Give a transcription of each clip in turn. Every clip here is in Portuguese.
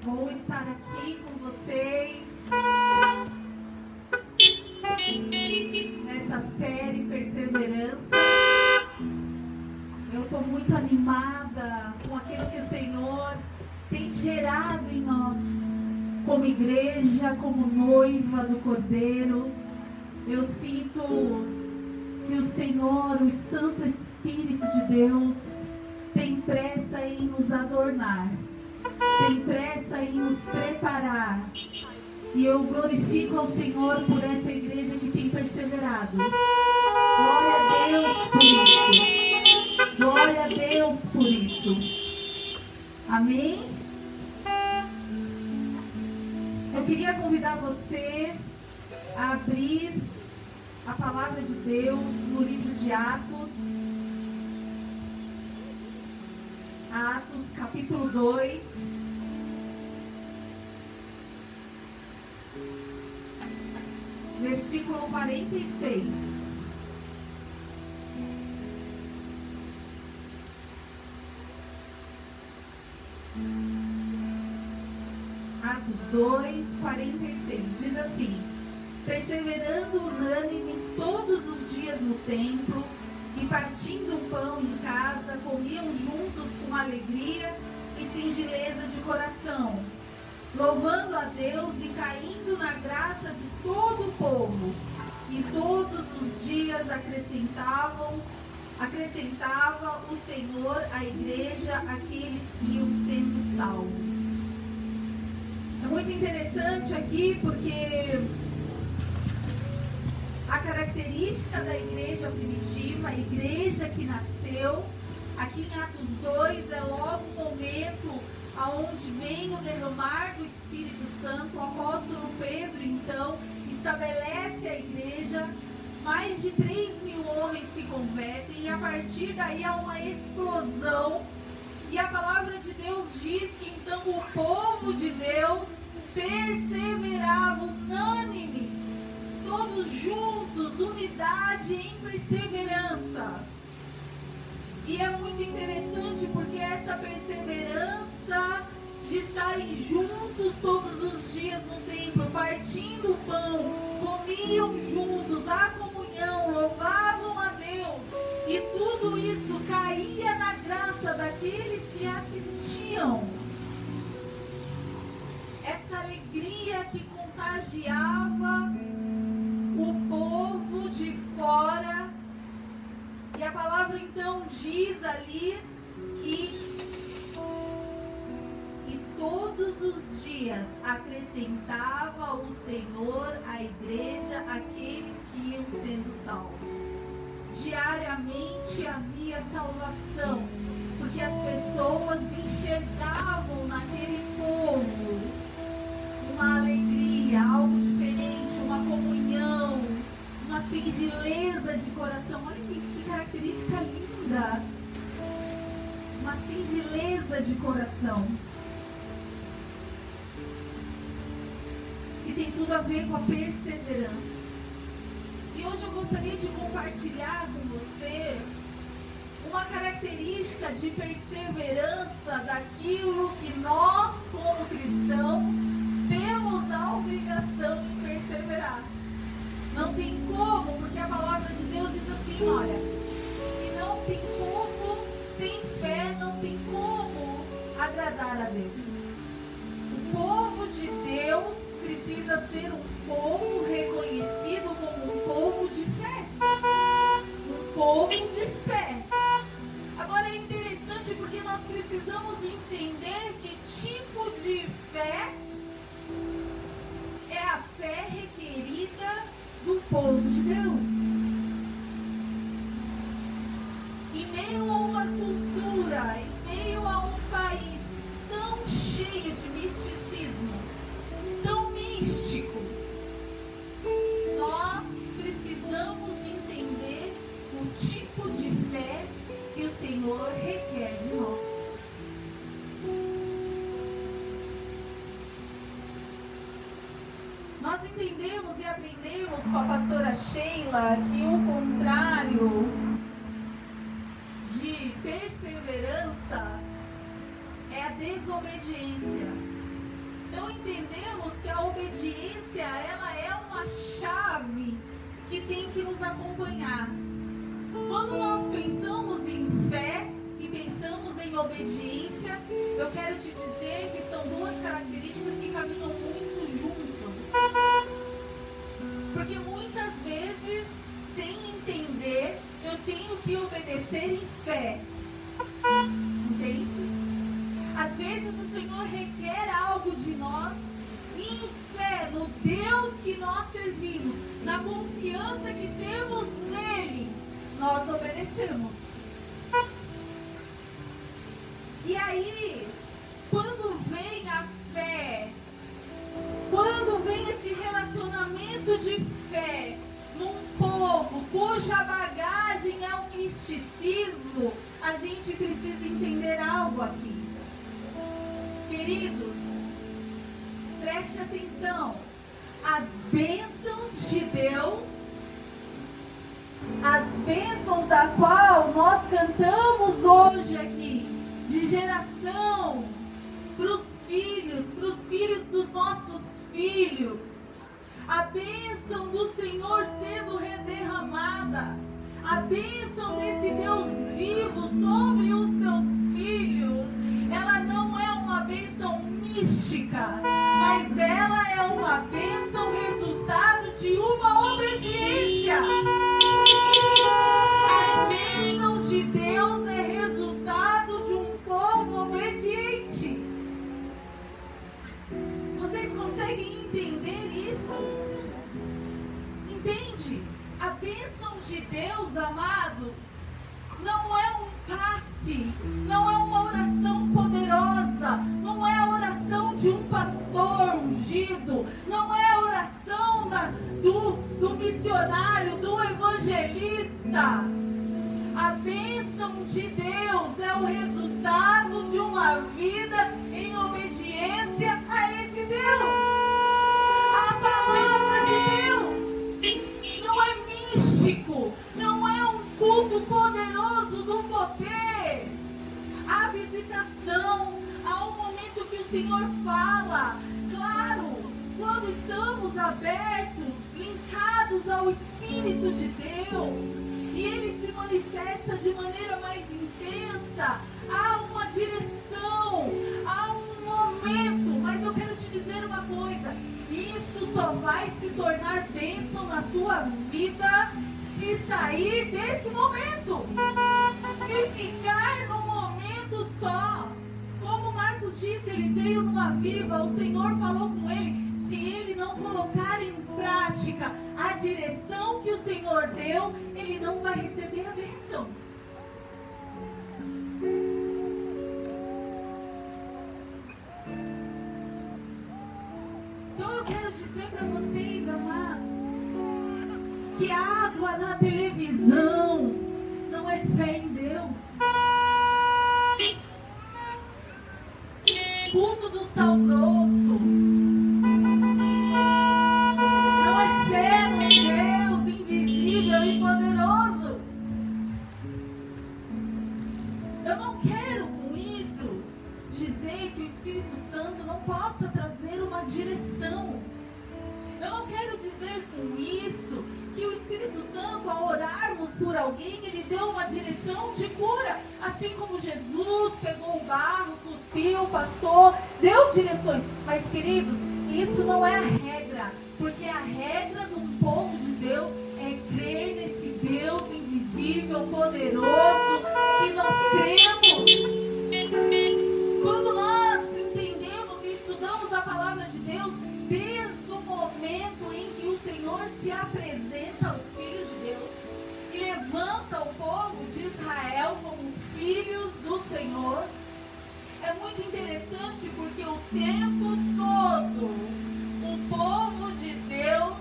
Vou estar aqui com vocês nessa série Perseverança. Eu estou muito animada com aquilo que o Senhor tem gerado em nós, como igreja, como noiva do Cordeiro. Eu sinto que o Senhor, o Santo Espírito de Deus, tem pressa em nos adornar, tem pressa em nos preparar. E eu glorifico ao Senhor por essa igreja que tem perseverado. Glória a Deus por isso. Glória a Deus por isso. Amém? Eu queria convidar você a abrir a palavra de Deus no livro de Atos. Atos, capítulo 2. Versículo 46. Atos 2, 46. Diz assim: perseverando unânimes todos os dias no templo, e partindo o pão em casa, comiam juntos com alegria e singeleza de coração, louvando a Deus e caindo na graça de todo o povo. E todos os dias acrescentava o Senhor à igreja aqueles que iam sendo salvos. É muito interessante aqui porque a característica da igreja primitiva, a igreja que nasceu, aqui em Atos 2, é logo o momento aonde vem o derramar do Espírito Santo. O apóstolo Pedro, então, estabelece a igreja, mais de 3.000 homens se convertem, e a partir daí há uma explosão. E a palavra de Deus diz que então o povo de Deus perseverava unânimes, todos juntos, unidade em perseverança. E é muito interessante porque essa perseverança de estarem juntos todos os dias no templo, partindo o pão, comiam juntos, a comunhão, louvavam a Deus, e tudo isso caía na graça daqueles que assistiam. Essa alegria que contagiava o povo de fora. E a palavra então diz ali que todos os dias acrescentava o Senhor à igreja aqueles que iam sendo salvos. Diariamente havia salvação, porque as pessoas enxergavam naquele povo uma alegria, algo diferente, uma comunhão, uma singeleza de coração. Olha que característica linda! Uma singeleza de coração. E tem tudo a ver com a perseverança. E hoje eu gostaria de compartilhar com você uma característica de perseverança daquilo que nós, como cristãos, temos a obrigação de perseverar. Não tem como, porque a palavra de Deus diz assim, olha, que não tem como, sem fé, não tem como agradar a Deus. O povo de Deus precisa ser um povo reconhecido como um povo de fé. Um povo de fé. Agora é interessante porque nós precisamos entender que tipo de fé é a fé requerida do povo de Deus. Em meio a uma cultura, em meio a um país tão cheio de misticismo, tão místico, nós precisamos entender o tipo de fé que o Senhor requer de nós. Nós entendemos e aprendemos com a pastora Sheila que o contrário de perseverança é a desobediência. Então entendemos que a obediência, ela é uma chave que tem que nos acompanhar. Quando nós pensamos em fé e pensamos em obediência, eu quero te dizer que são duas características que caminham muito juntas. Porque muitas vezes, sem entender, eu tenho que obedecer em fé. Entende? Às vezes o Senhor requer algo de nós em fé, no Deus que nós servimos, na confiança que temos nele, nós obedecemos. E aí, quando vem a fé, quando vem esse relacionamento de fé num povo cuja bagagem é o misticismo, a gente precisa entender algo aqui. Queridos, preste atenção. As bênçãos de Deus, as bênçãos da qual nós cantamos hoje aqui, de geração para os filhos dos nossos filhos, a bênção do Senhor sendo derramada, a bênção desse Deus vivo sobre os teus filhos, ela não é uma bênção mística, mas ela é uma bênção resultado de uma obediência. As bênçãos de Deus é resultado de um povo obediente. Vocês conseguem entender isso? Entende? A bênção de Deus, amados, não é um passe, não é uma oração poderosa, não é a oração de um pastor ungido, não é a oração do missionário, do evangelista. A bênção de Deus é o resultado de uma vida em obediência a esse Deus. A palavra de Deus não é místico, não é um culto poderoso do poder. A visitação, há um momento que o Senhor fala, claro, quando estamos abertos, linkados ao Espírito de Deus, e Ele se manifesta de maneira mais intensa, há uma direção, há um momento, mas eu quero te dizer uma coisa, isso só vai se tornar bênção na tua vida se sair desse momento, se ficar no momento só. Como Marcos disse, ele veio numa viva, o Senhor falou com ele, se ele não colocar em prática a direção que o Senhor deu, ele não vai receber a bênção. Então eu quero dizer para vocês, amados, que água na televisão não é fé em Deus. Culto do sal grosso não é fé no Deus invisível e poderoso. Eu não quero com isso dizer que o Espírito Santo não possa trazer uma direção. Eu não quero dizer com isso que o Espírito Santo, ao orarmos por alguém, ele deu uma direção de cura. Assim como Jesus pegou o barro, cuspiu, passou, deu direções. Mas, queridos, isso não é a regra. Porque a regra de um povo de Deus é crer nesse Deus invisível, poderoso, que nós cremos. Quando nós entendemos e estudamos a palavra de Deus, desde o momento em que o Senhor se apresenta aos filhos de Deus e levanta o povo de Israel como filhos do Senhor, é muito interessante porque o tempo todo o povo de Deus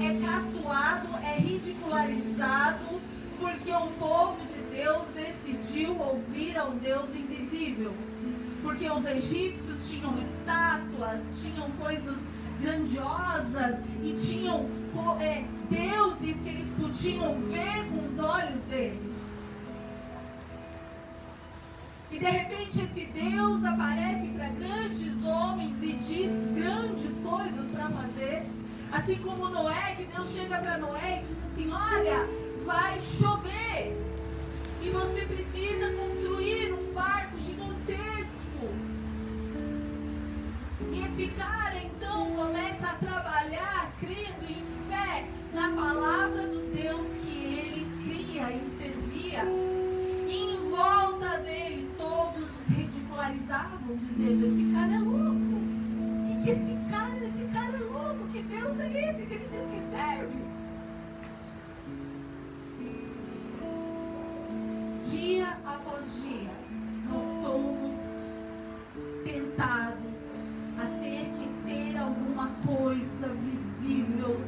é caçoado, é ridicularizado, porque o povo de Deus decidiu ouvir ao Deus invisível. Porque os egípcios tinham estátuas, tinham coisas grandiosas e tinham deuses que eles podiam ver com os olhos deles. E de repente esse Deus aparece para grandes homens e Assim como Noé, que Deus chega para Noé e diz assim: olha, vai chover. E você precisa construir um barco gigantesco. E esse cara então começa a trabalhar, crendo em fé na palavra do Deus que ele cria e servia. E em volta dele todos os ridicularizavam, dizendo: esse cara é louco. Que esse cara é louco? Que Deus é esse que ele diz que serve? Dia após dia, nós somos tentados a ter que ter alguma coisa visível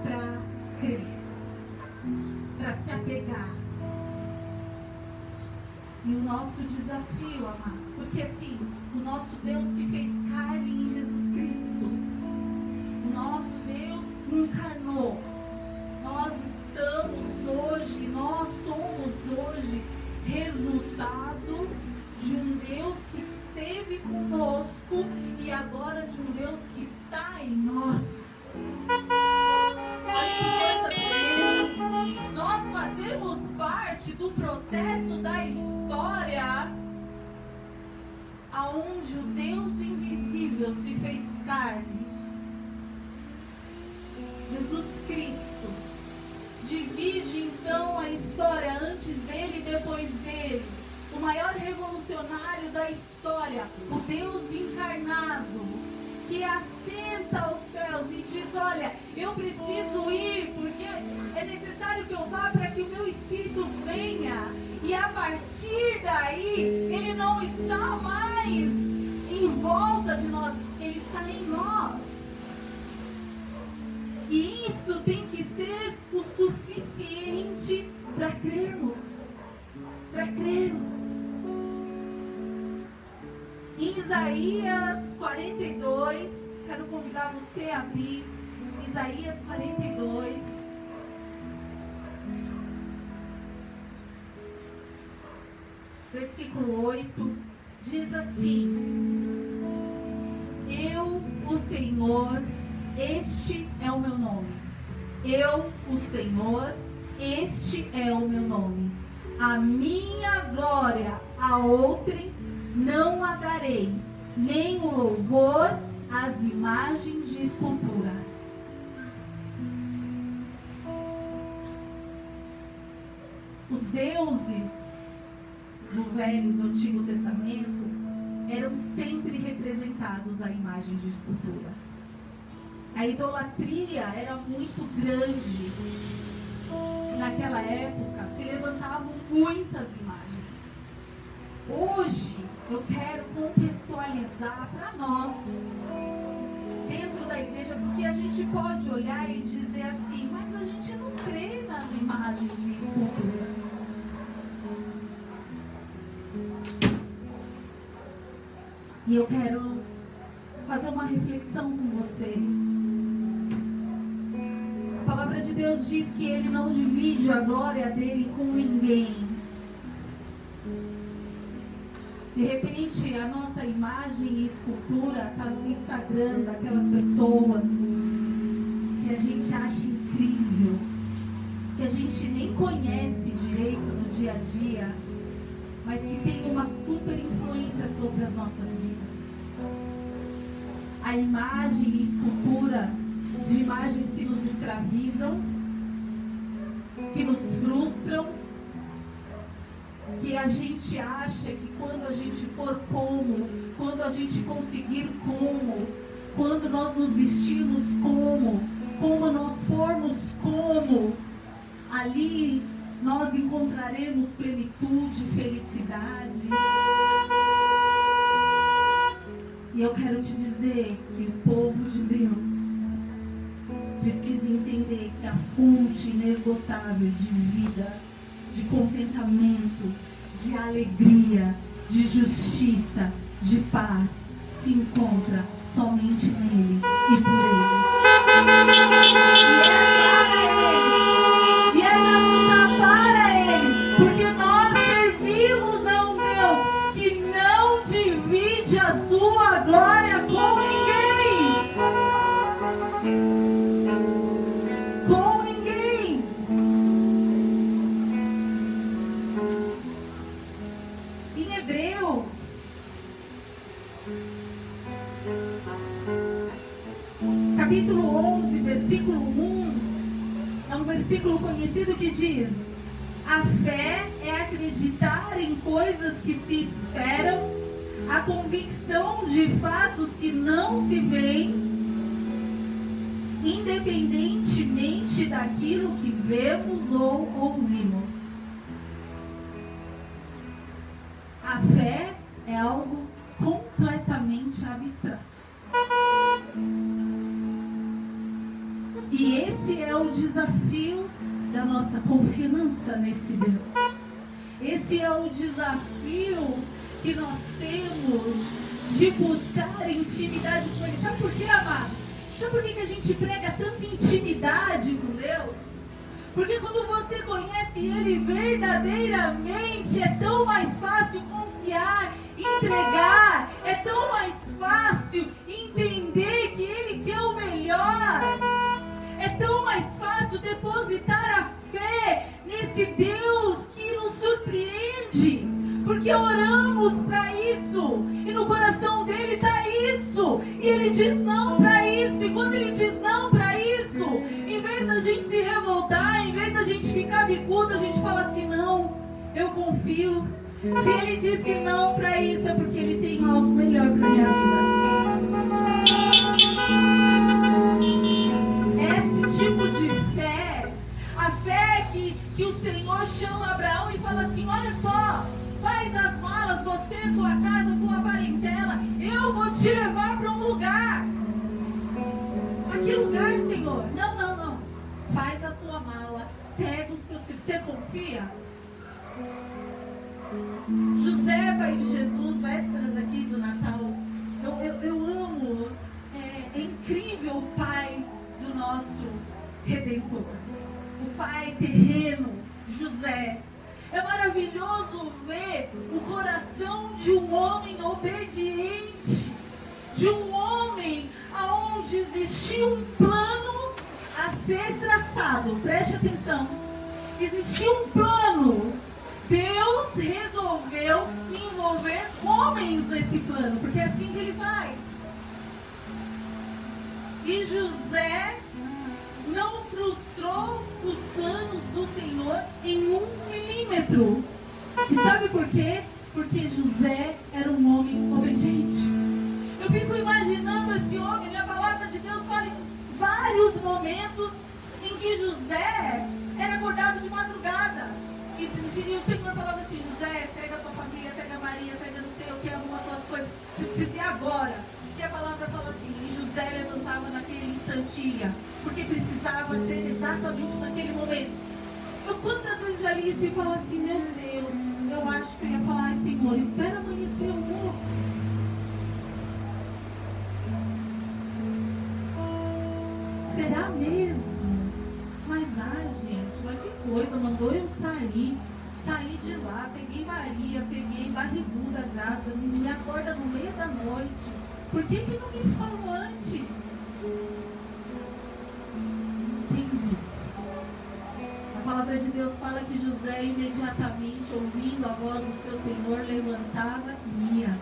para crer, para se apegar. E o nosso desafio, amados, porque assim, o nosso Deus se fez carne em Jesus Cristo. O nosso Deus se encarnou. Nós somos hoje resultado de um Deus que esteve conosco e agora de um Deus que está em nós. Nós fazemos parte do processo da história aonde o Deus invisível se fez carne. Jesus Cristo divide então a história antes dele e depois dele. O maior revolucionário da história, o Deus encarnado, que assenta aos céus e diz: olha, eu preciso ir porque é necessário que eu vá para que o meu Espírito venha. E a partir daí, ele não está mais em volta de nós, ele está em nós. E isso tem que ser o suficiente para crermos. Para crermos. Em Isaías 42, quero convidar você a abrir Isaías 42. Versículo 8, diz assim: eu, o Senhor, este é o meu nome. Eu, o Senhor, este é o meu nome. A minha glória a outrem não a darei, nem o louvor às imagens de escultura. Os deuses do Velho e do Antigo Testamento eram sempre representados a imagens de escultura. A idolatria era muito grande. Naquela época se levantavam muitas imagens. Hoje eu quero contextualizar para nós, dentro da igreja, porque a gente pode olhar e dizer assim: mas a gente não crê nas imagens de escultura. E eu quero fazer uma reflexão com você. A palavra de Deus diz que ele não divide a glória dele com ninguém. De repente, a nossa imagem e escultura está no Instagram daquelas pessoas que a gente acha incrível, que a gente nem conhece direito no dia a dia, mas que tem uma super influência sobre as nossas vidas. A imagem e escultura de imagens que nos escravizam, que nos frustram, que a gente acha que quando a gente for como, quando a gente conseguir como, quando nós nos vestirmos como nós formos como, ali nós encontraremos plenitude, felicidade. E eu quero te dizer que o povo de Deus precisa entender que a fonte inesgotável de vida, de contentamento, de alegria, de justiça, de paz, se encontra somente nele e por ele. E é para lutar para ele, porque nós servimos a um Deus que não divide a sua glória com ninguém. capítulo 11, versículo 1, é um versículo conhecido que diz: a fé é acreditar em coisas que se esperam, a convicção de fatos que não se veem, independentemente daquilo que vemos ou ouvimos. A fé é algo completamente abstrato. E esse é o desafio da nossa confiança nesse Deus. Esse é o desafio que nós temos de buscar intimidade com Ele. Sabe por quê, amados? Sabe por que a gente prega tanta intimidade com Deus? Porque quando você conhece Ele verdadeiramente, é tão mais fácil confiar, entregar, é tão mais fácil entender que Ele quer o melhor. É tão mais fácil depositar a fé nesse Deus que nos surpreende. Porque oramos para isso. E no coração dele está isso. E ele diz não para isso. E quando ele diz não para isso, em vez da gente se revoltar, em vez da gente ficar bicuda, a gente fala assim: não, eu confio. Se ele disse não para isso, é porque ele tem algo melhor para minha vida. Esse tipo de fé, a fé que o Senhor chama Abraão e fala assim: olha só, faz as malas, você, tua casa, tua parentela, eu vou te levar para um lugar. A que lugar, Senhor? Não. Faz a tua mala, pega os teus filhos. Você confia? José, pai de Jesus, vésperas aqui do Natal, eu amo, é incrível o pai do nosso Redentor, o pai terreno, José. É maravilhoso ver o coração de um homem obediente, de um homem aonde existia um plano a ser traçado. Preste atenção, existia um plano. Deus resolveu envolver homens nesse plano, porque é assim que ele faz. E José não frustrou os planos do Senhor em 1 milímetro. E sabe por quê? Porque José era um homem obediente. Eu fico imaginando esse homem, a palavra de Deus fala em vários momentos em que José era acordado de madrugada. E o Senhor falava assim: José, pega a tua família, pega a Maria, pega não sei o que, arruma as tuas coisas. Você precisa ir agora. E a palavra fala assim: e José levantava naquele instante e ia, porque precisava ser exatamente naquele momento. Eu quantas vezes já li isso e falo assim: meu Deus, eu acho que eu ia falar: ai, Senhor, espera amanhecer, eu vou. Será mesmo? Mas gente, mas que coisa, mandou eu sair de lá, peguei Maria, peguei barriguda grávida, me acorda no meio da noite. Por que não me falou antes? Entendi. A palavra de Deus fala que José imediatamente, ouvindo a voz do seu Senhor, levantava e ia.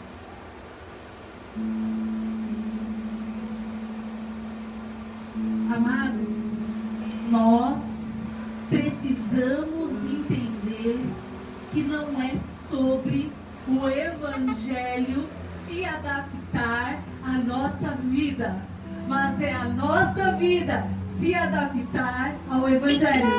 Amados, nós precisamos entender que não é sobre o Evangelho se adaptar à nossa vida, mas é a nossa vida se adaptar ao Evangelho.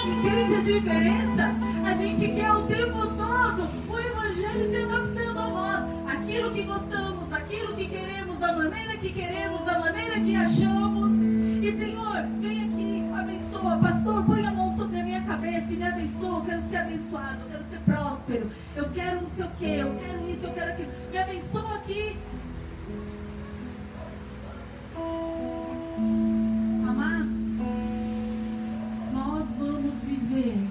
Entende a diferença? A gente quer o tempo todo o Evangelho se adaptando a nós, aquilo que gostamos, aquilo que queremos, da maneira que queremos, da maneira que achamos. E Senhor, vem aqui, abençoa, pastor, põe a mão sobre a minha cabeça e me abençoa. Eu quero ser abençoado, eu quero ser próspero, eu quero não sei o que, eu quero isso, eu quero aquilo. Me abençoa aqui. Amados, nós vamos viver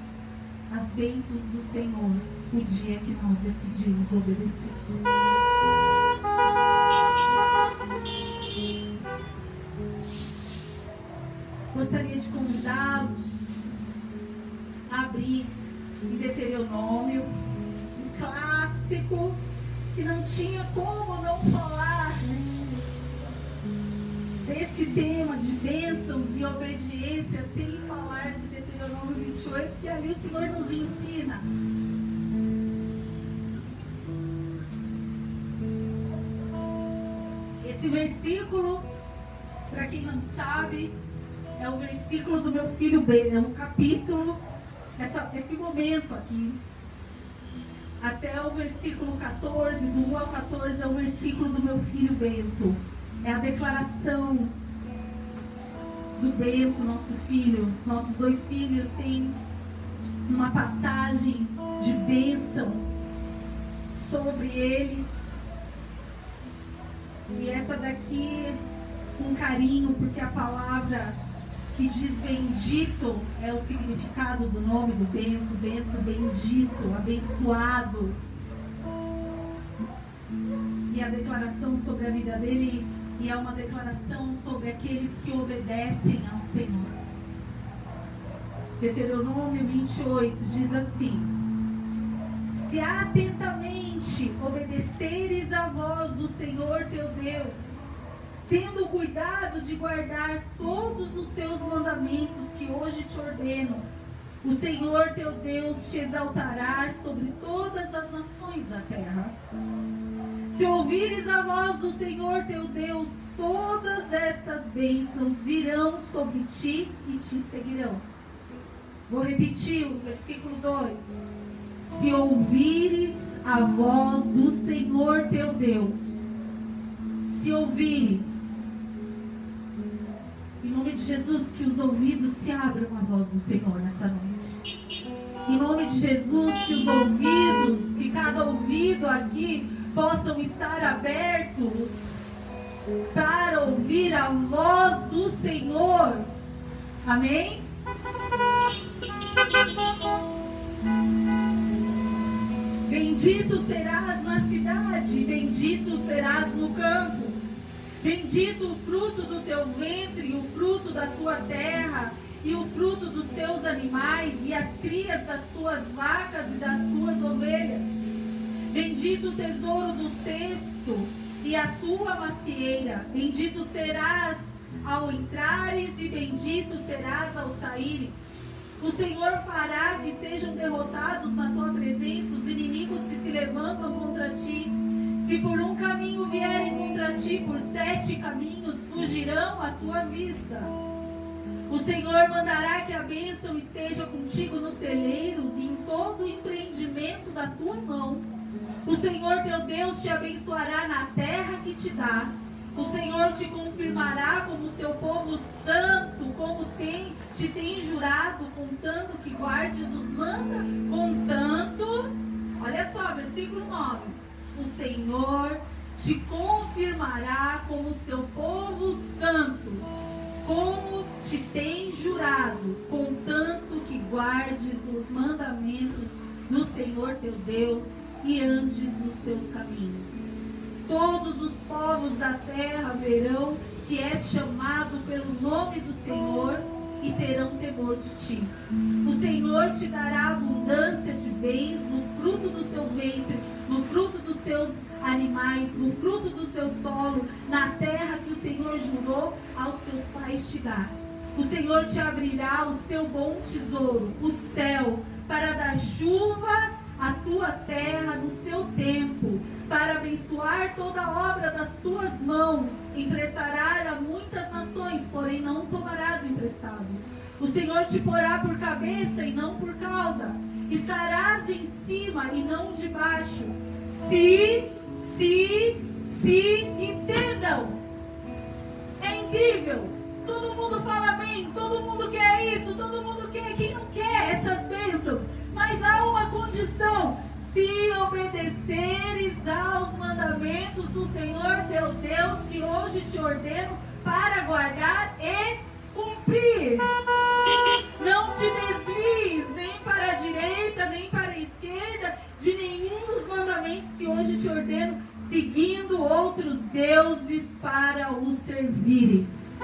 as bênçãos do Senhor o dia que nós decidimos obedecer. Gostaria de convidá-los a abrir em Deuteronômio, um clássico que não tinha como não falar desse tema de bênçãos e obediência sem falar de Deuteronômio 28, que ali o Senhor nos ensina. Esse versículo, para quem não sabe, é o versículo do meu filho Bento, é um capítulo, esse momento aqui, até o versículo 14, do 1 ao 14, é o versículo do meu filho Bento. É a declaração do Bento, nosso filho. Os nossos dois filhos têm uma passagem de bênção sobre eles. E essa daqui, com carinho, porque a palavra que diz bendito é o significado do nome do Bento. Bento bendito, abençoado. E a declaração sobre a vida dele, e é uma declaração sobre aqueles que obedecem ao Senhor. Deuteronômio 28 diz assim: se atentamente obedeceres à voz do Senhor teu Deus, tendo cuidado de guardar todos os seus mandamentos que hoje te ordeno, o Senhor teu Deus te exaltará sobre todas as nações da terra. Se ouvires a voz do Senhor teu Deus, todas estas bênçãos virão sobre ti e te seguirão. Vou repetir o versículo 2. Se ouvires a voz do Senhor teu Deus, se ouvires, em nome de Jesus, que os ouvidos se abram à voz do Senhor nessa noite. Em nome de Jesus, que os ouvidos, que cada ouvido aqui possam estar abertos para ouvir a voz do Senhor. Amém? Bendito serás na cidade, bendito serás no campo. Bendito o fruto do teu ventre, o fruto da tua terra, e o fruto dos teus animais, e as crias das tuas vacas e das tuas ovelhas. Bendito o tesouro do cesto e a tua macieira. Bendito serás ao entrares e bendito serás ao saíres. O Senhor fará que sejam derrotados na tua presença os inimigos que se levantam contra ti. Se por um caminho vierem contra ti, por 7 caminhos fugirão à tua vista. O Senhor mandará que a bênção esteja contigo nos celeiros e em todo o empreendimento da tua mão. O Senhor teu Deus te abençoará na terra que te dá. O Senhor te confirmará como seu povo santo, como te tem jurado, contanto que guardes os contanto, olha só, versículo 9. O Senhor te confirmará como seu povo santo, como te tem jurado, contanto que guardes os mandamentos do Senhor teu Deus e andes nos teus caminhos. Todos os povos da terra verão que és chamado pelo nome do Senhor e terão temor de ti. O Senhor te dará abundância de bens no fruto do seu ventre, no fruto dos teus animais, no fruto do teu solo, na terra que o Senhor jurou aos teus pais te dar. O Senhor te abrirá o seu bom tesouro, o céu, para dar chuva à tua terra no seu tempo, para abençoar toda a obra das tuas mãos. Emprestarás a muitas nações, porém não tomarás emprestado. O Senhor te porá por cabeça e não por cauda. Estarás em cima e não debaixo. Se entendam. É incrível. Todo mundo fala amém, todo mundo quer isso, todo mundo quer. Quem não quer essas bênçãos? Mas há uma condição: se obedeceres aos mandamentos do Senhor teu Deus, que hoje te ordeno para guardar e cumprir. Não te desvies nem para a direita, nem para a esquerda, de nenhum dos mandamentos que hoje te ordeno, seguindo outros deuses para os servires.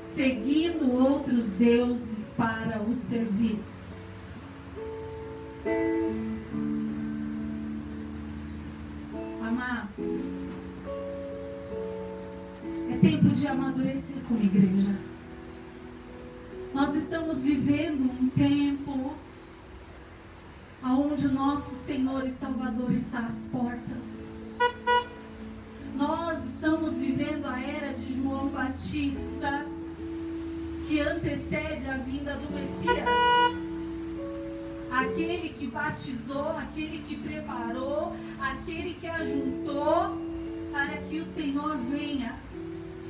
Seguindo outros deuses para os servires. Amados, é tempo de amadurecer como igreja. Nós estamos vivendo um tempo onde o nosso Senhor e Salvador está às portas. Nós estamos vivendo a era de João Batista, que antecede a vinda do Messias. Aquele que batizou, aquele que preparou, aquele que ajuntou para que o Senhor venha.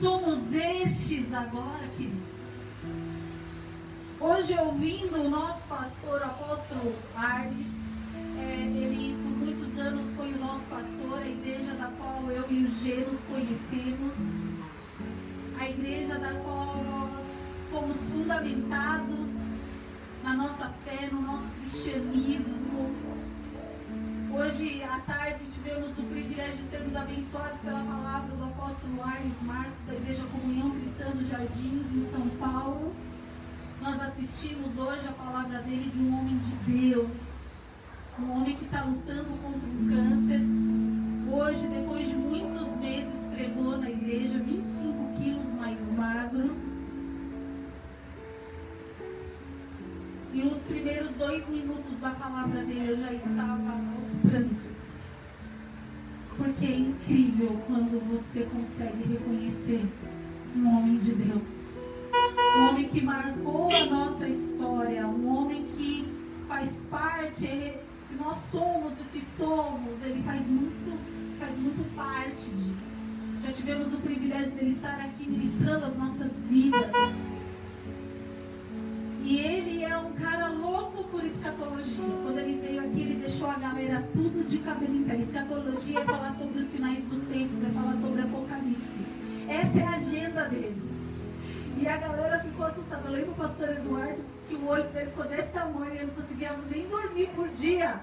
Somos estes agora, queridos. Hoje, ouvindo o nosso pastor, o apóstolo Arles, ele por muitos anos foi o nosso pastor, a igreja da qual eu e o G nos conhecemos, a igreja da qual nós fomos fundamentados na nossa fé, no nosso cristianismo. Hoje à tarde tivemos o privilégio de sermos abençoados pela palavra do apóstolo Arles Marcos, da Igreja Comunhão Cristã dos Jardins, em São Paulo. Nós assistimos hoje a palavra dele, de um homem de Deus, um homem que está lutando contra um câncer. Hoje, depois de muitos meses, pregou na igreja, 25 quilos mais magro. E os primeiros 2 minutos da palavra dele eu já estava aos prantos. Porque é incrível quando você consegue reconhecer um homem de Deus. Um homem que marcou a nossa história, um homem que faz parte, se nós somos o que somos, ele faz muito parte disso. Já tivemos o privilégio dele estar aqui ministrando as nossas vidas. E ele é um cara louco por escatologia. Quando ele veio aqui, ele deixou a galera tudo de cabelo em pé. Escatologia é falar sobre os finais dos tempos, é falar sobre Apocalipse. Essa é a agenda dele. E a galera ficou assustada. Eu lembro o pastor Eduardo que o olho dele ficou desse tamanho, ele não conseguia nem dormir por dias.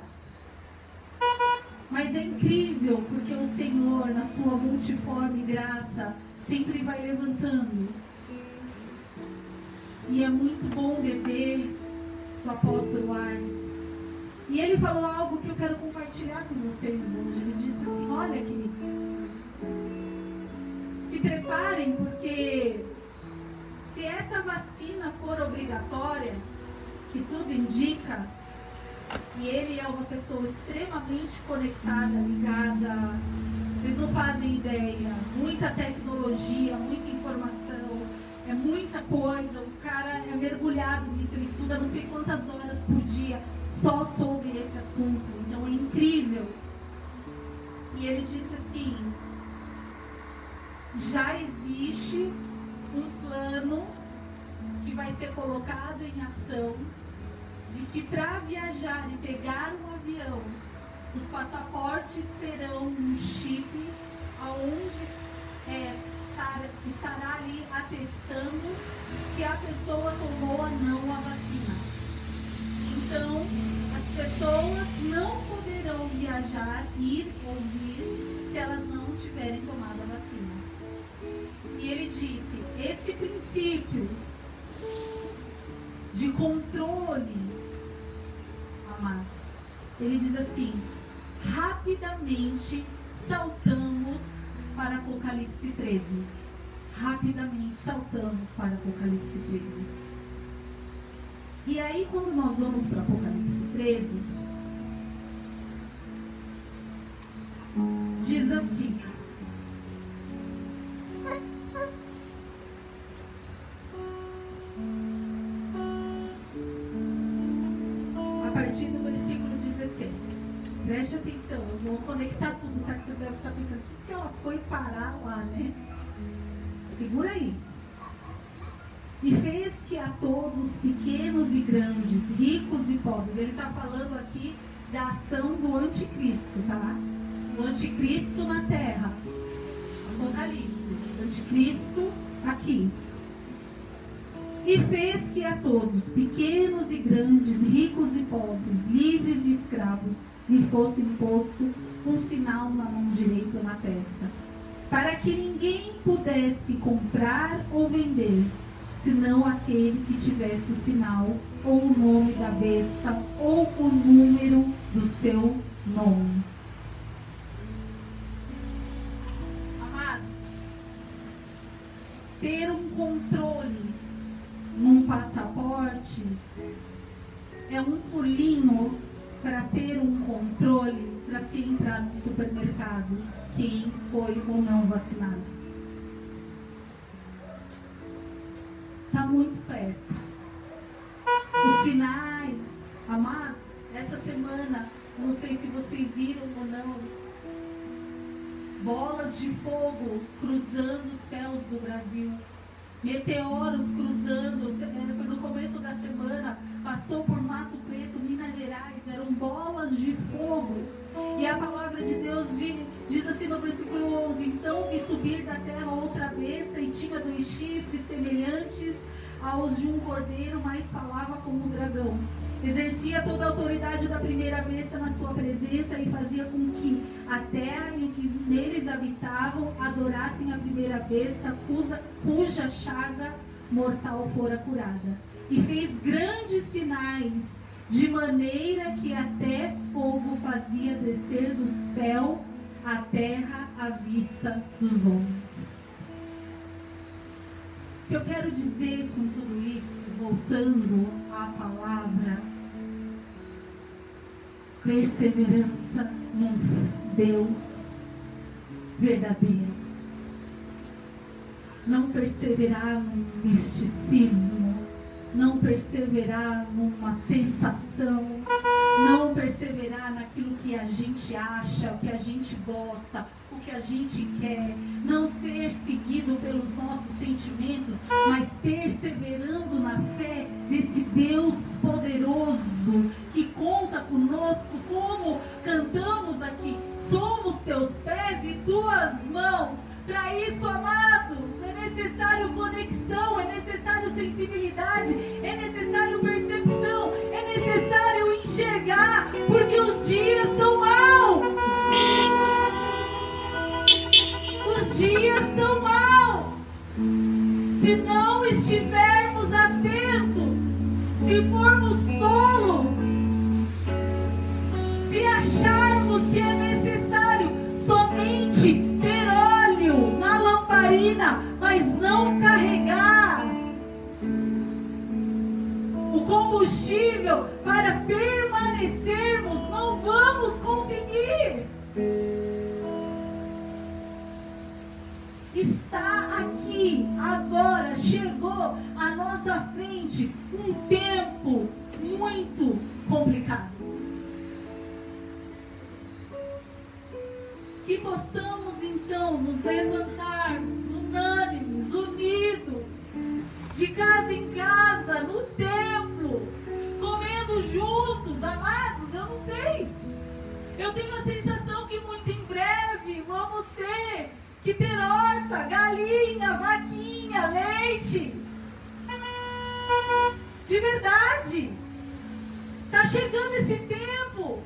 Mas é incrível, porque o Senhor, na sua multiforme graça, sempre vai levantando. E é muito bom beber do apóstolo Arles. E ele falou algo que eu quero compartilhar com vocês hoje. Ele disse assim: olha, queridos, se preparem, porque se essa vacina for obrigatória, que tudo indica, e ele é uma pessoa extremamente conectada, ligada, vocês não fazem ideia, muita tecnologia, muita informação, é muita coisa, o cara é mergulhado nisso, ele estuda não sei quantas horas por dia só sobre esse assunto, então é incrível. E ele disse assim: já existe um plano que vai ser colocado em ação, de que para viajar e pegar um avião, os passaportes terão um chip aonde estará ali atestando se a pessoa tomou ou não a vacina. Então, as pessoas não poderão viajar, ir ou vir, se elas não tiverem tomado a vacina. E ele disse: esse princípio de controle, amados, ele diz assim: rapidamente saltamos para Apocalipse 13. Rapidamente saltamos para Apocalipse 13. E aí, quando nós vamos para Apocalipse 13, diz assim: a partir do versículo 16. Preste atenção, eu vou conectar tudo, tá? Que você deve estar pensando: o que ela foi parar lá, né? Segura aí. E fez que a todos, pequenos e grandes, ricos e pobres, ele está falando aqui da ação do anticristo, tá? O anticristo na terra. Apocalipse. Anticristo aqui. E fez que a todos, pequenos e grandes, ricos e pobres, livres e escravos, lhe fosse imposto um sinal na mão direita ou na testa, para que ninguém pudesse comprar ou vender, senão aquele que tivesse o sinal, ou o nome da besta, ou o número do seu nome. ter um controle num passaporte é um pulinho para ter um controle para se entrar no supermercado, quem foi ou não vacinado. Está muito perto. Os sinais, amados, essa semana, não sei se vocês viram ou não, bolas de fogo cruzando os céus do Brasil, meteoros cruzando, no começo da semana, passou por Mato Preto, Minas Gerais, eram bolas de fogo. E a palavra de Deus diz assim no versículo 11: então vi subir da terra outra besta, e tinha 2 chifres semelhantes aos de um cordeiro, mas falava como um dragão. Exercia toda a autoridade da primeira besta na sua presença, e fazia com que a terra e o que neles habitavam adorassem a primeira besta, cuja chaga mortal fora curada. E fez grandes sinais, de maneira que até fogo fazia descer do céu a terra à vista dos homens. O que eu quero dizer com tudo isso, voltando à palavra, perseverança num Deus verdadeiro. Não perseverar num misticismo, não perseverar numa sensação, não perseverar naquilo que a gente acha, o que a gente gosta, o que a gente quer, não ser seguido pelos nossos sentimentos, mas perseverando na fé desse Deus poderoso que conta conosco, como cantamos aqui: somos teus pés e tuas mãos. Para isso, amados, é necessário conexão, é necessário sensibilidade, é necessário percepção, é necessário enxergar, porque os dias são maus. Os dias são maus. Se não estivermos atentos, se formos tolos, se acharmos que é necessário somente ter óleo na lamparina, mas não carregar o combustível para permanecermos, não vamos conseguir. Está aqui, agora, chegou à nossa frente um tempo muito complicado. Que possamos então nos levantarmos unânimes, unidos, de casa em casa, no templo, comendo juntos, amados. Eu não sei, eu tenho a sensação que muito em breve vamos ter que ter horta, galinha, vaquinha, leite. De verdade, está chegando esse tempo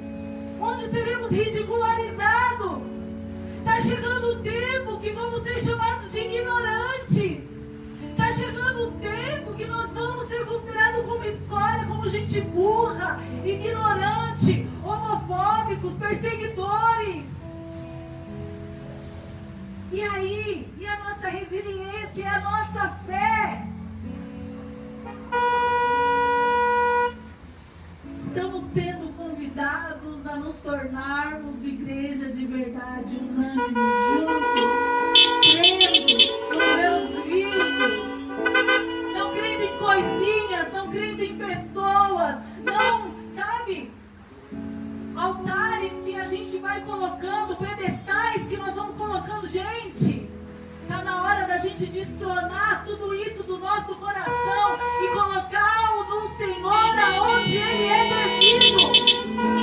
onde seremos ridicularizados. Está chegando o tempo que vamos ser chamados de ignorantes. Está chegando o tempo que nós vamos ser considerados como escória, como gente burra, ignorante, homofóbicos, perseguidores. E aí? E a nossa resiliência, e a nossa fé? Estamos sendo convidados a nos tornarmos igreja de verdade, unânime, juntos, crendo no Deus vivo, não crendo em coisinhas, não crendo em pessoas, não, sabe? Altares que a gente vai colocando, pedestais que nós vamos colocando. Gente, está na hora da gente destronar tudo isso do nosso coração e colocá-lo no Senhor aonde Ele é devido,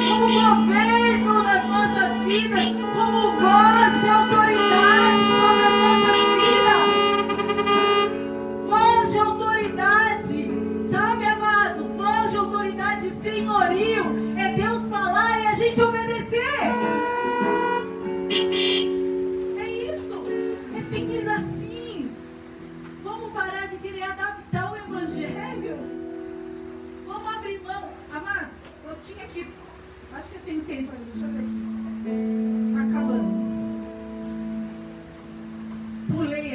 como governo das nossas vidas, como voz de autoridade.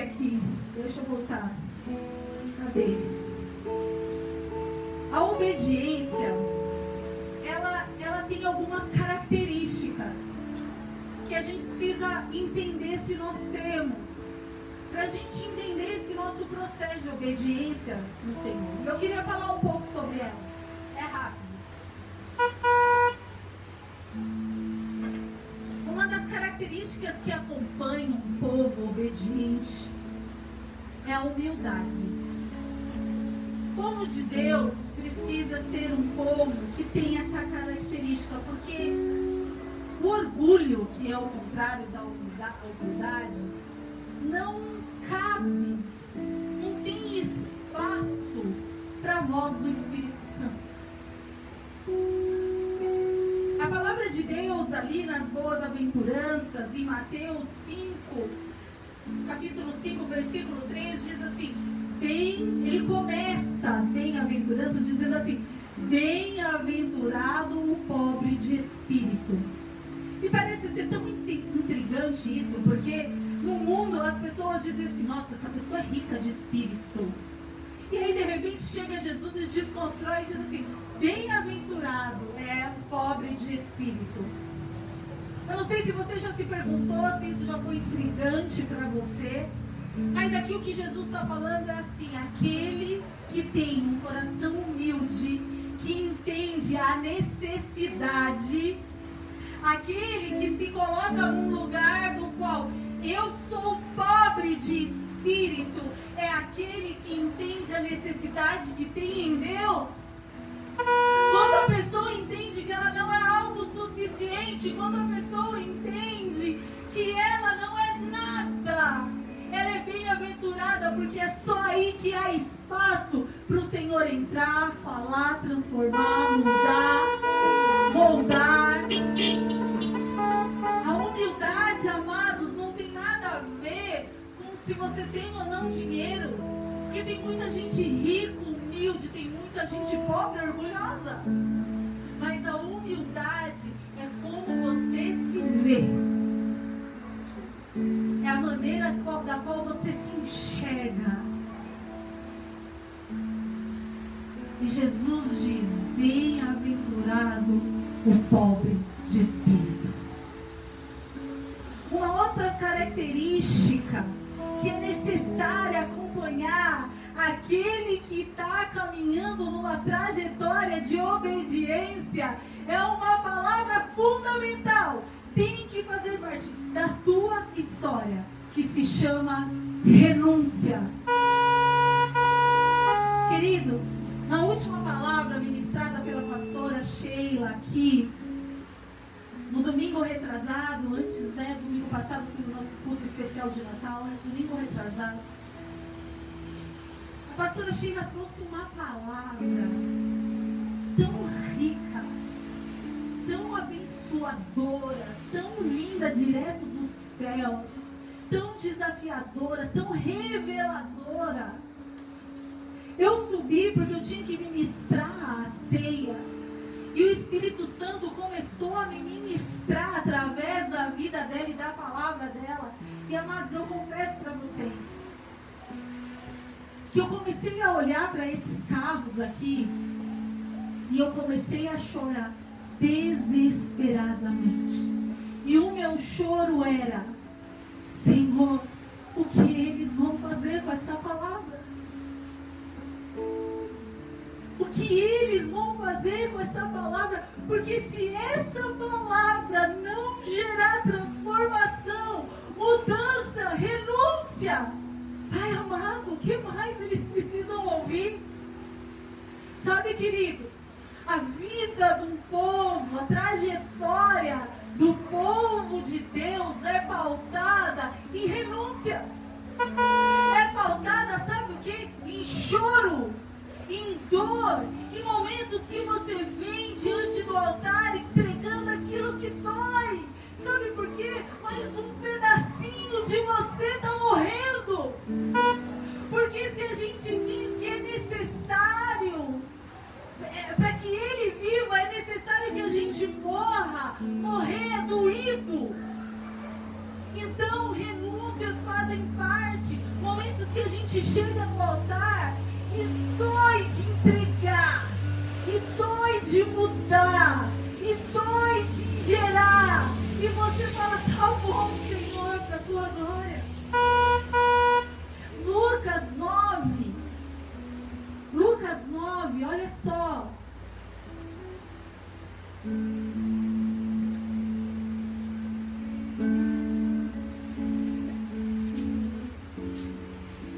aqui. Deixa eu voltar. Cadê? A obediência, ela tem algumas características que a gente precisa entender se nós temos, para a gente entender esse nosso processo de obediência no Senhor. E eu queria falar um pouco sobre elas. É rápido. Uma das características que acompanham um povo obediente é a humildade. O povo de Deus precisa ser um povo que tem essa característica, porque o orgulho, que é o contrário da humildade, não cabe, não tem espaço para a voz do Espírito Santo. A palavra de Deus ali nas boas-aventuranças, em Mateus 5, capítulo 5, versículo 3, diz assim, ele começa as bem-aventuranças dizendo assim, bem-aventurado o pobre de espírito. E parece ser tão intrigante isso, porque no mundo as pessoas dizem assim, nossa, essa pessoa é rica de espírito. E aí de repente chega Jesus e desconstrói e diz assim, bem-aventurado é o pobre de espírito. Eu não sei se você já se perguntou, se isso já foi intrigante para você, mas aqui o que Jesus está falando é assim, aquele que tem um coração humilde, que entende a necessidade, aquele que se coloca num lugar no qual eu sou pobre de espírito, é aquele que entende a necessidade que tem em Deus. Quando a pessoa entende que ela não é autossuficiente, quando a pessoa entende que ela não é nada, ela é bem-aventurada, porque é só aí que há espaço para o Senhor entrar, falar, transformar, mudar, moldar. A humildade, amados, não tem nada a ver com se você tem ou não dinheiro, porque tem muita gente rica, humilde, tem muita gente pobre, orgulhosa. Mas a humildade é como você se vê. É a maneira da qual você se enxerga. E Jesus diz, bem-aventurado o pobre de espírito. Uma outra característica que é necessária acompanhar aquele que está caminhando numa trajetória de obediência é uma palavra fundamental. Tem que fazer parte da tua história, que se chama renúncia. Queridos, na última palavra ministrada pela pastora Sheila aqui, no domingo retrasado, antes, domingo passado foi o nosso culto especial de Natal, domingo retrasado, a pastora Sheila trouxe uma palavra tão rica, tão abençoadora, tão vinda direto do céu, tão desafiadora, tão reveladora. Eu subi porque eu tinha que ministrar a ceia, e o Espírito Santo começou a me ministrar através da vida dela e da palavra dela. E amados, eu confesso para vocês que eu comecei a olhar para esses carros aqui e eu comecei a chorar desesperadamente. E o meu choro era, Senhor, o que eles vão fazer com essa palavra? O que eles vão fazer com essa palavra? Porque se essa palavra não gerar transformação, mudança, renúncia, Pai amado, o que mais eles precisam ouvir? Sabe, queridos, a vida do povo, a trajetória do povo de Deus é pautada em renúncias. É pautada, sabe o quê? Em choro, em dor, em momentos que você vem diante do altar entregando aquilo que dói. Sabe por quê? Mas um pedacinho de você está morrendo. Porque se a gente diz que é necessário, para que ele viva, é necessário que a gente morra. Morrer é doído. Então, renúncias fazem parte. Momentos que a gente chega no altar e dói de entregar, e dói de mudar, e dói de gerar. E você fala, tá bom, Senhor, para a tua glória. Lucas 9, olha só.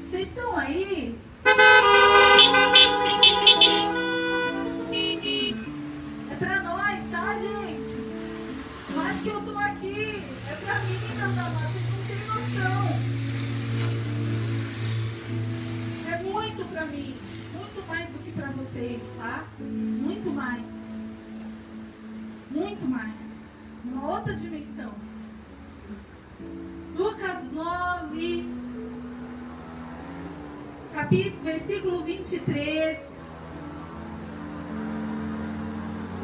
Vocês estão aí? É pra nós, tá, gente? Eu acho que eu tô aqui. É pra mim, meus amados. Vocês não têm noção. É muito pra mim. Muito mais do que pra vocês, tá? Muito mais. Muito mais. Uma outra dimensão. Lucas 9, versículo 23.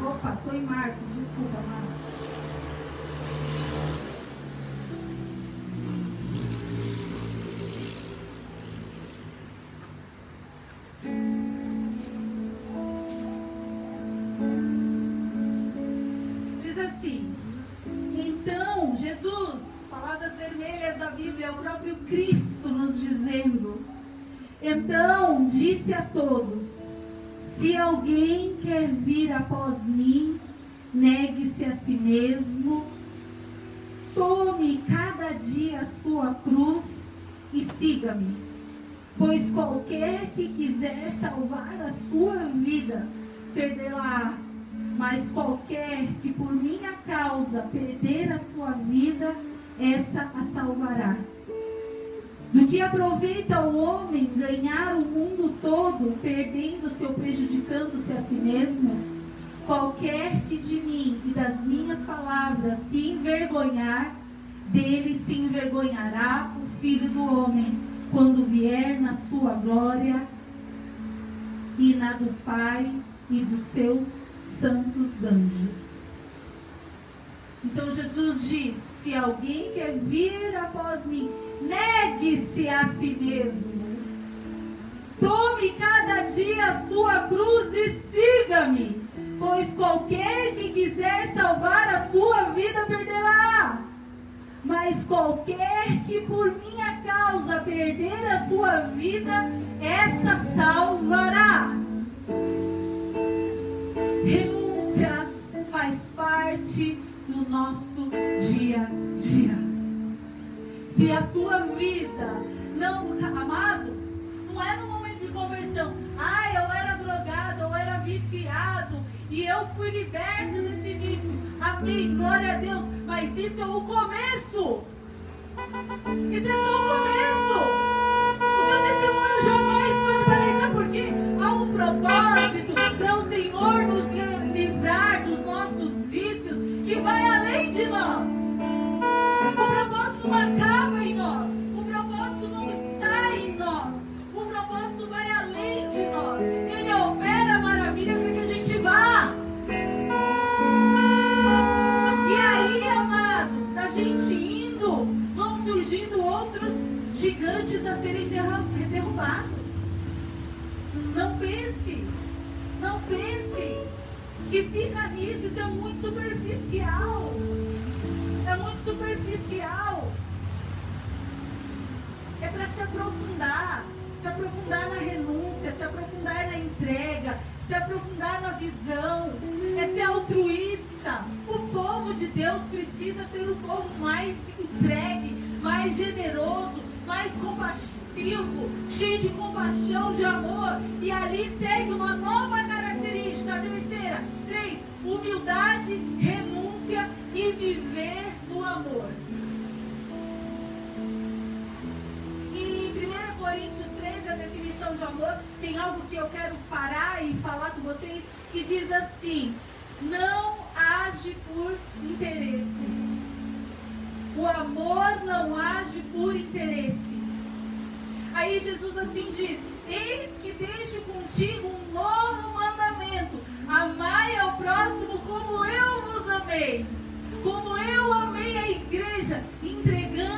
Opa, tô em Marcos, desculpa, Marcos. Diz assim: então, Jesus, palavras vermelhas da Bíblia, é o próprio Cristo nos dizendo. Então disse a todos: se alguém quer vir após mim, negue-se a si mesmo, tome cada dia a sua cruz e siga-me. Pois qualquer que quiser salvar a sua vida, perdê-la. Mas qualquer que por minha causa perder a sua vida, essa a salvará. Do que aproveita o homem ganhar o mundo todo, perdendo-se ou prejudicando-se a si mesmo? Qualquer que de mim e das minhas palavras se envergonhar, dele se envergonhará o Filho do Homem, quando vier na sua glória e na do Pai e dos seus santos anjos. Então Jesus diz: se alguém quer vir após mim, negue-se a si mesmo. Tome cada dia a sua cruz e siga-me. Pois qualquer que quiser salvar a sua vida, perdê-la. Mas qualquer que por minha causa perder a sua vida, essa salvará. Renúncia faz parte do nosso dia a dia. Se a tua vida não, amados, não é no momento de conversão, eu era drogado, eu era viciado e eu fui liberto desse vício, amém, glória a Deus, mas isso é o começo. Isso é só o começo. O teu testemunho jamais pode parar. Sabe por quê? Há um propósito para o Senhor nos livrar dos nossos vícios que vai além de nós. O propósito não acaba em nós. O propósito não está em nós. O propósito vai além de nós. Ele opera a maravilha para que a gente vá. E aí, amados, a gente indo, vão surgindo outros gigantes a serem derrubados. Não pense que fica nisso. Isso é muito superficial. É muito superficial. É para se aprofundar na renúncia, se aprofundar na entrega, se aprofundar na visão, é ser altruísta. O povo de Deus precisa ser um povo mais entregue, mais generoso, mais compassivo, cheio de compaixão, de amor. E ali segue uma nova característica, a terceira. 3. Humildade, renúncia e viver no amor. Em 1 Coríntios 13, a definição de amor, tem algo que eu quero parar e falar com vocês, que diz assim: não age por interesse. O amor não age por interesse. Aí Jesus assim diz: eis que deixo contigo um novo mandamento: amai ao próximo como eu vos amei. Como eu amei a igreja, entregando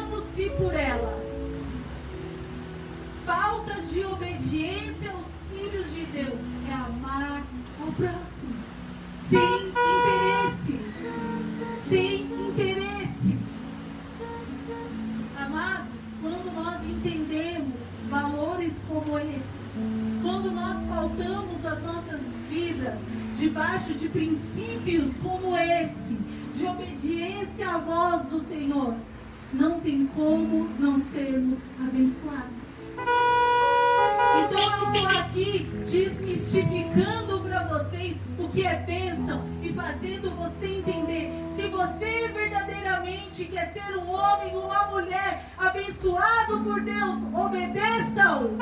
próximo, sem interesse, sem interesse. Amados, quando nós entendemos valores como esse, quando nós pautamos as nossas vidas debaixo de princípios como esse, de obediência à voz do Senhor, não tem como não sermos abençoados. Então eu estou aqui desmistificando para vocês o que é bênção e fazendo você entender. Se você verdadeiramente quer ser um homem ou uma mulher abençoado por Deus, obedeça-o.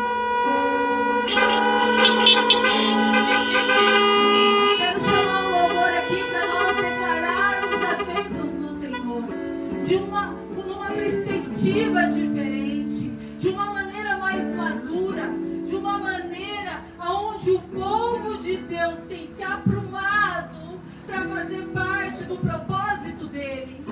Quero chamar o louvor aqui para nós declararmos as bênçãos do Senhor numa perspectiva diferente, de uma maneira mais madura, de uma maneira onde o povo de Deus tem se aprumado para fazer parte do propósito dele,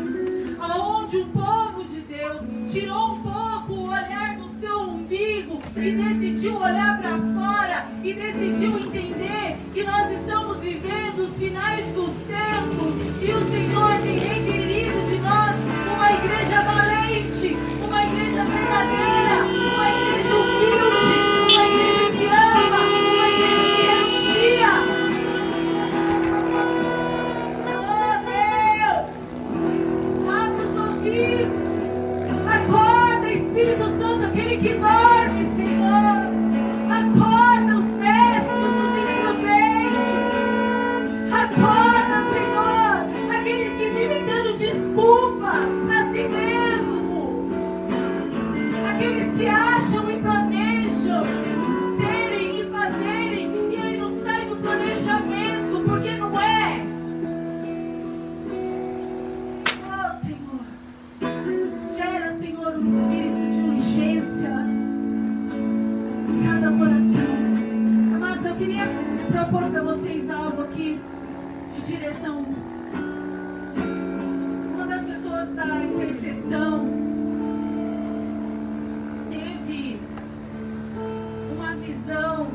aonde o povo de Deus tirou um pouco o olhar do seu umbigo e decidiu olhar para fora e decidiu entender que nós estamos vivendo os finais dos tempos e o Senhor tem requerido de nós uma igreja valente, uma igreja verdadeira, uma igreja humilde, uma igreja que ama, uma igreja que renuncia. Oh Deus, abra os ouvidos, acorda Espírito Santo, aquele que dorme, Senhor, acorda os necios, os imprudentes, acorda, Senhor, aqueles que vivem dando desculpas para si mesmo, aqueles que acham e planejam serem e fazerem e aí não sai do planejamento porque não é. Oh Senhor, gera, Senhor, um espírito de urgência em cada coração. Amados, eu queria propor para vocês algo aqui de direção. Uma das pessoas da intercessão teve uma visão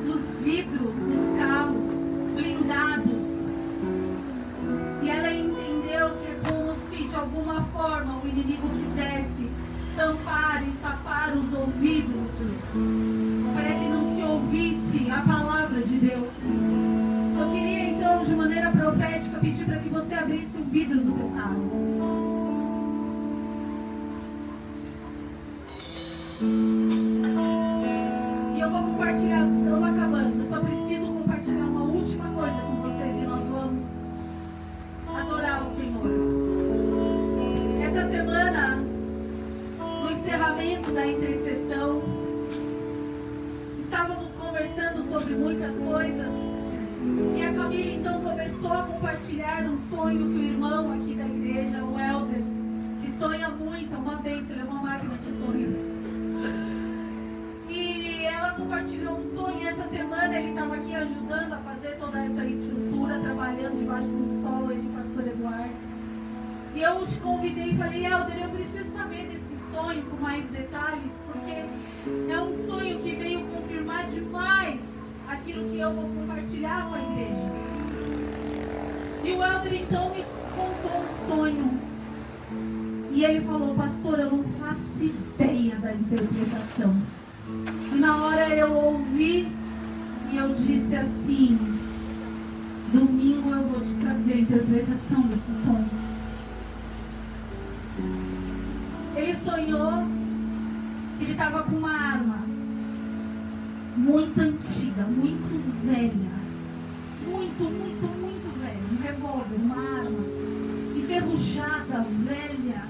dos vidros dos carros blindados e ela entendeu que é como se de alguma forma o inimigo quisesse tampar e tapar os ouvidos para que não se ouvisse a palavra de Deus. Eu queria então, de maneira profética, pedir para que você abrisse o vidro do teu carro. E eu vou compartilhar, estamos acabando, eu só preciso compartilhar uma última coisa com vocês e nós vamos adorar o Senhor. Essa semana, no encerramento da intercessão, estávamos conversando sobre muitas coisas e a Camila então começou a compartilhar um sonho que o irmão aqui da igreja, o Helder, que sonha muito, é uma bênção, ele é uma máquina de sonhos. E ela compartilhou um sonho e essa semana ele estava aqui ajudando a fazer toda essa estrutura, trabalhando debaixo do sol, ele e o pastor Eduardo. E eu os convidei e falei, Helder, eu preciso saber desse sonho com mais detalhes, porque é um sonho que veio confirmar demais aquilo que eu vou compartilhar com a igreja. E o Helder então me contou um sonho. E ele falou, pastor, eu não faço ideia da interpretação. E na hora eu ouvi e eu disse assim, domingo eu vou te trazer a interpretação desse sonho. Ele sonhou que ele estava com uma arma muito antiga, muito velha, muito velha, um revólver, uma arma enferrujada, velha.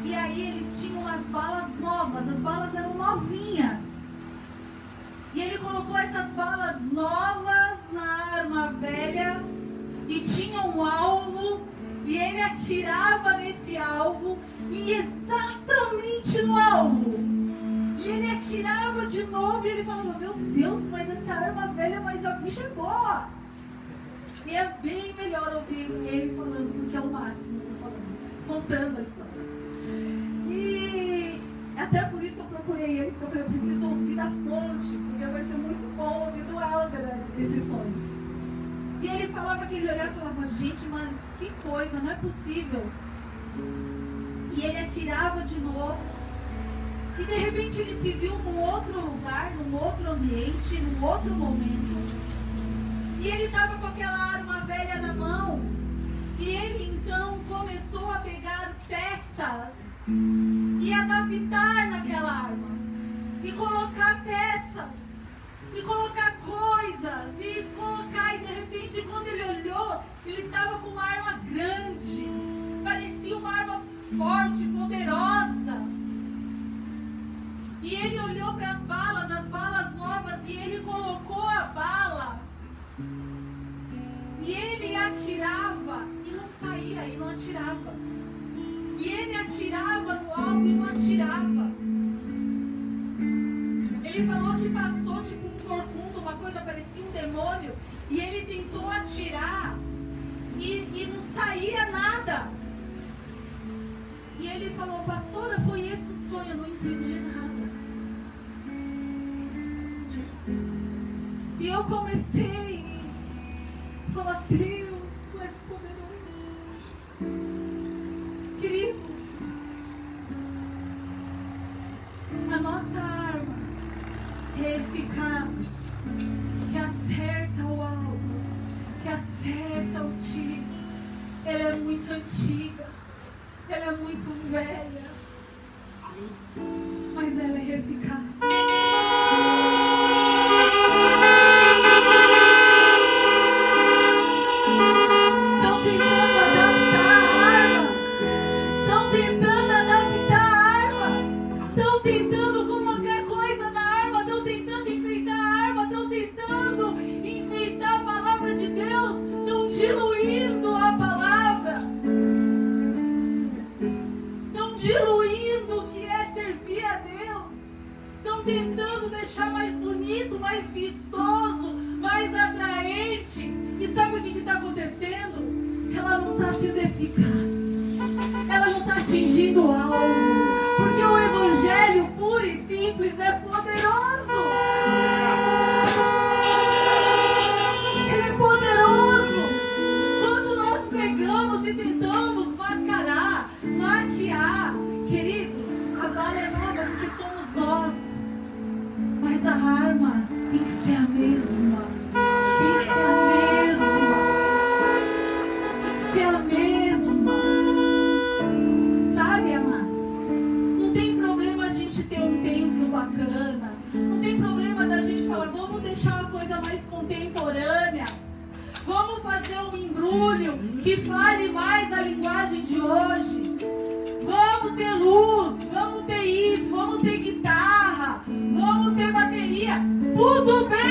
E aí ele tinha umas balas novas, as balas eram novinhas. E ele colocou essas balas novas na arma velha e tinha um alvo e ele atirava nesse alvo e exatamente no alvo. E ele atirava de novo e ele falava, meu Deus, mas essa arma velha, mas a bicha é boa. E é bem melhor ouvir ele falando do que é o máximo, contando a história. E até por isso eu procurei ele, porque eu falei, eu preciso ouvir da fonte, porque vai ser muito bom ouvir do o Helder esse sonho. E ele falava que ele olhava e falava, gente, mano, que coisa, não é possível. E ele atirava de novo. E de repente ele se viu num outro lugar, num outro ambiente, num outro momento. E ele estava com aquela arma velha na mão. E ele então começou a pegar peças e adaptar naquela arma. E colocar peças. E colocar coisas. E colocar. E de repente quando ele olhou, ele estava com uma arma grande. Parecia uma arma forte, poderosa. E ele olhou para as balas novas, e ele colocou a bala. E ele atirava e não saía, e não atirava. E ele atirava no alvo e não atirava. Ele falou que passou tipo um corcunda, uma coisa parecia um demônio. E ele tentou atirar e não saía nada. E ele falou, pastora, foi esse o sonho, eu não entendi nada. E eu comecei a falar, Deus, Tu és poderoso. Queridos, a nossa arma é eficaz, que acerta o alvo, que acerta o tiro. Ela é muito antiga, ela é muito velha, mas ela é eficaz. Tentando deixar mais bonito, mais vistoso, mais atraente. E sabe o que está acontecendo? Ela não está sendo eficaz. Ela não está atingindo o alvo. Porque o Evangelho puro e simples é poderoso. Ele é poderoso. Quando nós pegamos e tentamos mascarar, maquiar, queridos, a bala é nova porque somos nós. Mas a arma tem que ser a mesma. Tem que ser a mesma. Tem que ser a mesma. Sabe, amados? Não tem problema a gente ter um templo bacana. Não tem problema da gente falar, vamos deixar a coisa mais contemporânea. Vamos fazer um embrulho que fale mais a linguagem de hoje. Vamos ter luz, vamos ter isso, vamos ter guitarra, vamos ter bateria. Tudo bem.